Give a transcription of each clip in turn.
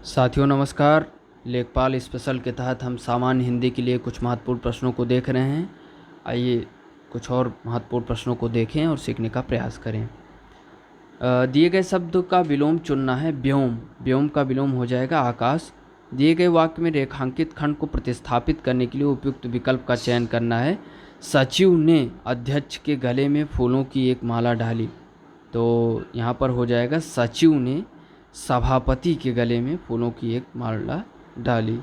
साथियों नमस्कार। लेखपाल स्पेशल के तहत हम सामान्य हिंदी के लिए कुछ महत्वपूर्ण प्रश्नों को देख रहे हैं। आइए कुछ और महत्वपूर्ण प्रश्नों को देखें और सीखने का प्रयास करें। दिए गए शब्द का विलोम चुनना है। व्योम, व्योम का विलोम हो जाएगा आकाश। दिए गए वाक्य में रेखांकित खंड को प्रतिस्थापित करने के लिए उपयुक्त विकल्प का चयन करना है। सचिव ने अध्यक्ष के गले में फूलों की एक माला डाली, तो यहाँ पर हो जाएगा सचिव ने सभापति के गले में फूलों की एक माला डाली।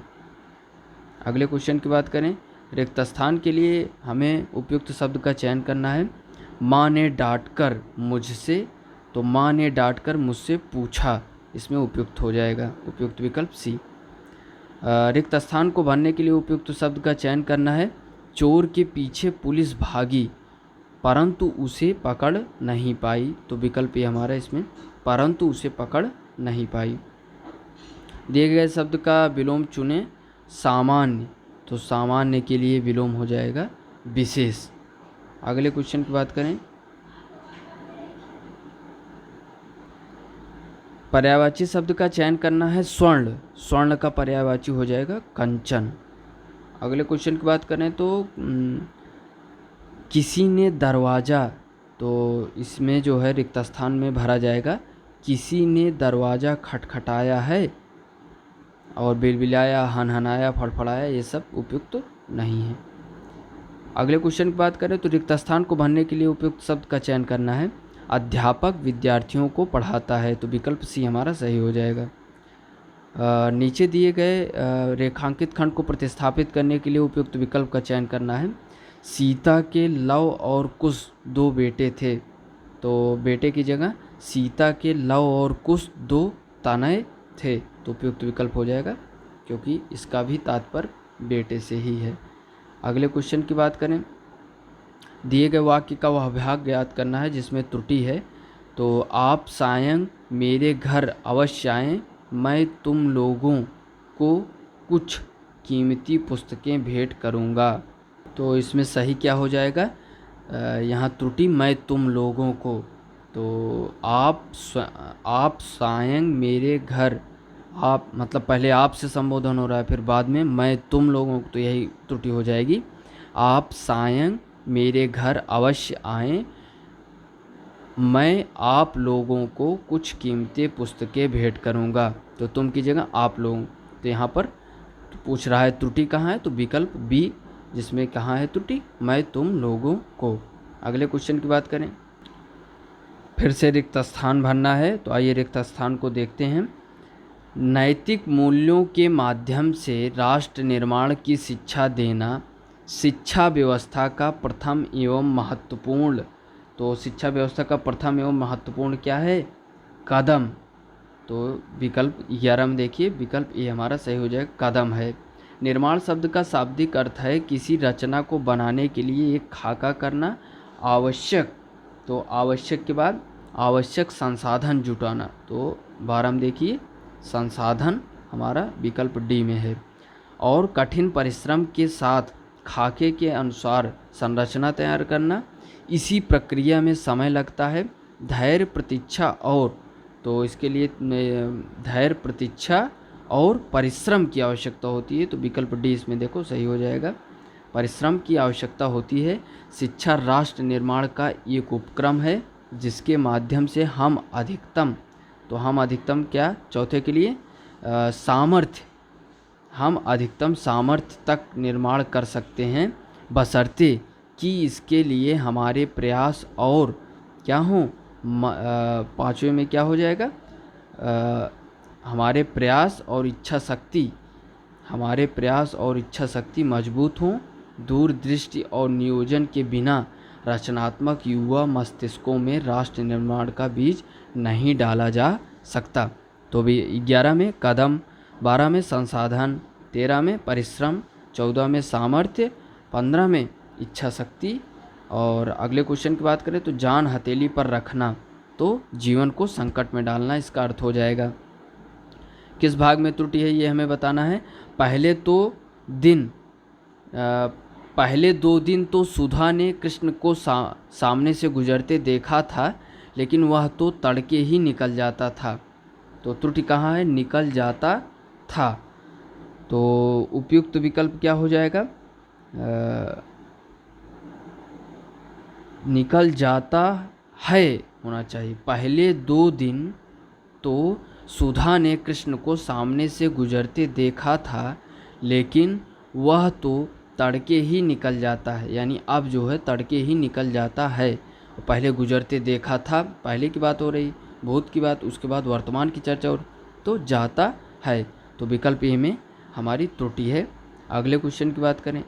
अगले क्वेश्चन की बात करें। रिक्त स्थान के लिए हमें उपयुक्त शब्द का चयन करना है। माँ ने डांटकर मुझसे, तो माँ ने डांटकर मुझसे पूछा, इसमें उपयुक्त हो जाएगा उपयुक्त विकल्प सी। रिक्त स्थान को भरने के लिए उपयुक्त शब्द का चयन करना है। चोर के पीछे पुलिस भागी परंतु उसे पकड़ नहीं पाई, तो विकल्प ये हमारा इसमें परंतु उसे पकड़ नहीं पाई। दिए गए शब्द का विलोम चुने। सामान्य, तो सामान्य के लिए विलोम हो जाएगा विशेष। अगले क्वेश्चन की बात करें। पर्यायवाची शब्द का चयन करना है। स्वर्ण, स्वर्ण का पर्यायवाची हो जाएगा कंचन। अगले क्वेश्चन की बात करें तो किसी ने दरवाज़ा, तो इसमें जो है रिक्त स्थान में भरा जाएगा किसी ने दरवाज़ा खटखटाया है, और बिलबिलाया, हनहनाया, फड़फड़ाया ये सब उपयुक्त नहीं है। अगले क्वेश्चन की बात करें तो रिक्त स्थान को भरने के लिए उपयुक्त शब्द का चयन करना है। अध्यापक विद्यार्थियों को पढ़ाता है, तो विकल्प सी हमारा सही हो जाएगा। नीचे दिए गए रेखांकित खंड को प्रतिस्थापित करने के लिए उपयुक्त विकल्प का चयन करना है। सीता के लव और कुश दो बेटे थे, तो बेटे की जगह सीता के लव और कुश दो तनय थे, तो उपयुक्त विकल्प हो जाएगा क्योंकि इसका भी तात्पर्य बेटे से ही है। अगले क्वेश्चन की बात करें। दिए गए वाक्य का वह भाग ज्ञात करना है जिसमें त्रुटि है। तो आप सायं मेरे घर अवश्य आएँ, मैं तुम लोगों को कुछ कीमती पुस्तकें भेंट करूँगा, तो इसमें सही क्या हो जाएगा। यहाँ त्रुटि मैं तुम लोगों को, तो आप सायं मेरे घर, आप मतलब पहले आप से संबोधन हो रहा है, फिर बाद में मैं तुम लोगों को, तो यही त्रुटि हो जाएगी। आप सायं मेरे घर अवश्य आएँ, मैं आप लोगों को कुछ कीमती पुस्तकें भेंट करूँगा, तो तुम की जगह आप लोग। तो यहाँ पर पूछ रहा है त्रुटि कहाँ है, तो विकल्प बी जिसमें कहाँ है त्रुटि, मैं तुम लोगों को। अगले क्वेश्चन की बात करें। फिर से रिक्त स्थान भरना है, तो आइए रिक्त स्थान को देखते हैं। नैतिक मूल्यों के माध्यम से राष्ट्र निर्माण की शिक्षा देना शिक्षा व्यवस्था का प्रथम एवं महत्वपूर्ण, तो शिक्षा व्यवस्था का प्रथम एवं महत्वपूर्ण क्या है, कदम। तो विकल्प 11 में देखिए विकल्प ए हमारा सही हो जाएगा, कदम है। निर्माण शब्द का शाब्दिक अर्थ है किसी रचना को बनाने के लिए एक खाका करना, आवश्यक, तो आवश्यक के बाद आवश्यक संसाधन जुटाना, तो 12 में देखिए संसाधन हमारा विकल्प डी में है। और कठिन परिश्रम के साथ खाके के अनुसार संरचना तैयार करना, इसी प्रक्रिया में समय लगता है। धैर्य प्रतीक्षा और, तो इसके लिए धैर्य प्रतीक्षा और परिश्रम की आवश्यकता होती है, तो विकल्प डी इसमें देखो सही हो जाएगा, परिश्रम की आवश्यकता होती है। शिक्षा राष्ट्र निर्माण का एक उपक्रम है जिसके माध्यम से हम अधिकतम, तो हम अधिकतम क्या, चौथे के लिए सामर्थ्य, हम अधिकतम सामर्थ्य तक निर्माण कर सकते हैं बशर्ते कि इसके लिए हमारे प्रयास और क्या हों, पाँचवें में क्या हो जाएगा, हमारे प्रयास और इच्छा शक्ति, हमारे प्रयास और इच्छा शक्ति मजबूत हों। दूरदृष्टि और नियोजन के बिना रचनात्मक युवा मस्तिष्कों में राष्ट्र निर्माण का बीज नहीं डाला जा सकता। तो भी 11 में कदम, 12 में संसाधन, 13 में परिश्रम, 14 में सामर्थ्य, 15 में इच्छा शक्ति। और अगले क्वेश्चन की बात करें तो जान हथेली पर रखना, तो जीवन को संकट में डालना इसका अर्थ हो जाएगा। किस भाग में त्रुटि है ये हमें बताना है। पहले 2 दिन तो सुधा ने कृष्ण को सामने से गुजरते देखा था, लेकिन वह तो तड़के ही निकल जाता था, तो त्रुटि कहाँ है, निकल जाता था। तो उपयुक्त विकल्प क्या हो जाएगा? निकल जाता है होना चाहिए। पहले 2 दिन तो सुधा ने कृष्ण को सामने से गुजरते देखा था, लेकिन वह तो तड़के ही निकल जाता है, यानी अब जो है तड़के ही निकल जाता है। पहले गुजरते देखा था, पहले की बात हो रही, भूत की बात, उसके बाद वर्तमान की चर्चा और तो जाता है। तो विकल्प ए में हमारी त्रुटि है। अगले क्वेश्चन की बात करें,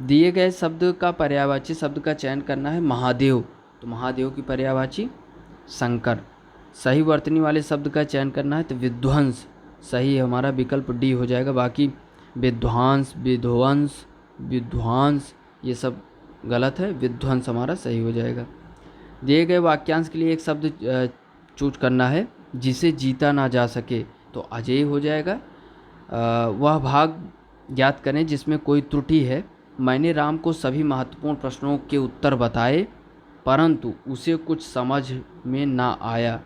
दिए गए शब्द का पर्यायवाची शब्द का चयन करना है। महादेव, तो महादेव की पर्यायवाची शंकर। सही वर्तनी वाले शब्द का चयन करना है, तो विध्वंस सही है हमारा, विकल्प डी हो जाएगा। बाकी विध्वांस, विध्वंस, विध्वांस ये सब गलत है, विध्वंस हमारा सही हो जाएगा। दिए गए वाक्यांश के लिए एक शब्द चूज करना है, जिसे जीता ना जा सके, तो अजेय हो जाएगा। वह भाग ज्ञात करें जिसमें कोई त्रुटि है। मैंने राम को सभी महत्वपूर्ण प्रश्नों के उत्तर बताए, परंतु उसे कुछ समझ में ना आया,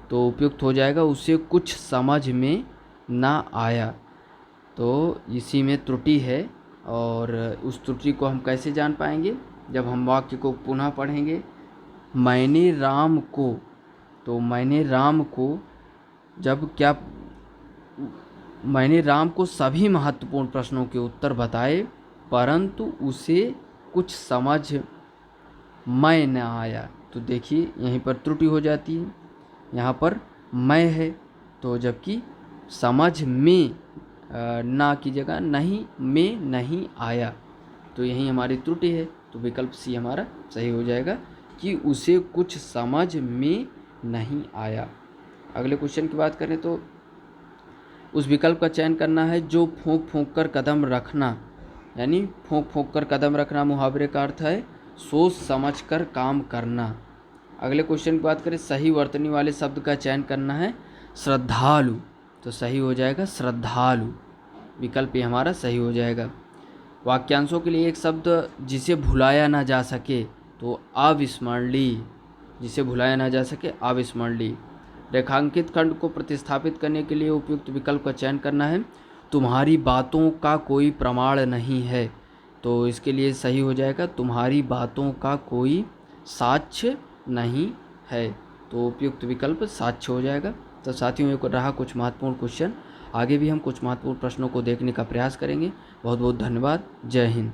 तो उपयुक्त हो जाएगा उसे कुछ समझ में ना आया। तो इसी में त्रुटि है, और उस त्रुटि को हम कैसे जान पाएंगे? जब हम वाक्य को पुनः पढ़ेंगे। मैंने राम को, तो मैंने राम को जब क्या, मैंने राम को सभी महत्वपूर्ण प्रश्नों के उत्तर बताए, परंतु उसे कुछ समझ में न आया। तो देखिए यहीं पर त्रुटि हो जाती है, यहाँ पर मैं है, तो जबकि समझ में ना की जगह नहीं में नहीं आया, तो यही हमारी त्रुटि है। तो विकल्प सी हमारा सही हो जाएगा कि उसे कुछ समझ में नहीं आया। अगले क्वेश्चन की बात करें तो उस विकल्प का चयन करना है जो फूंक फूंक कर कदम रखना, यानी फूंक फूंक कर कदम रखना मुहावरे का अर्थ है सोच समझ कर काम करना। अगले क्वेश्चन की बात करें, सही वर्तनी वाले शब्द का चयन करना है। श्रद्धालु, तो सही हो जाएगा श्रद्धालु, विकल्प ये हमारा सही हो जाएगा। वाक्यांशों के लिए एक शब्द जिसे भुलाया ना जा सके, तो अविस्मरणीय, जिसे भुलाया ना जा सके अविस्मरणीय। रेखांकित खंड को प्रतिस्थापित करने के लिए उपयुक्त विकल्प का चयन करना है। तुम्हारी बातों का कोई प्रमाण नहीं है, तो इसके लिए सही हो जाएगा तुम्हारी बातों का कोई साक्ष्य नहीं है, तो उपयुक्त विकल्प साक्ष्य हो जाएगा। तो साथियों ये रहा कुछ महत्वपूर्ण क्वेश्चन, आगे भी हम कुछ महत्वपूर्ण प्रश्नों को देखने का प्रयास करेंगे। बहुत बहुत धन्यवाद। जय हिंद।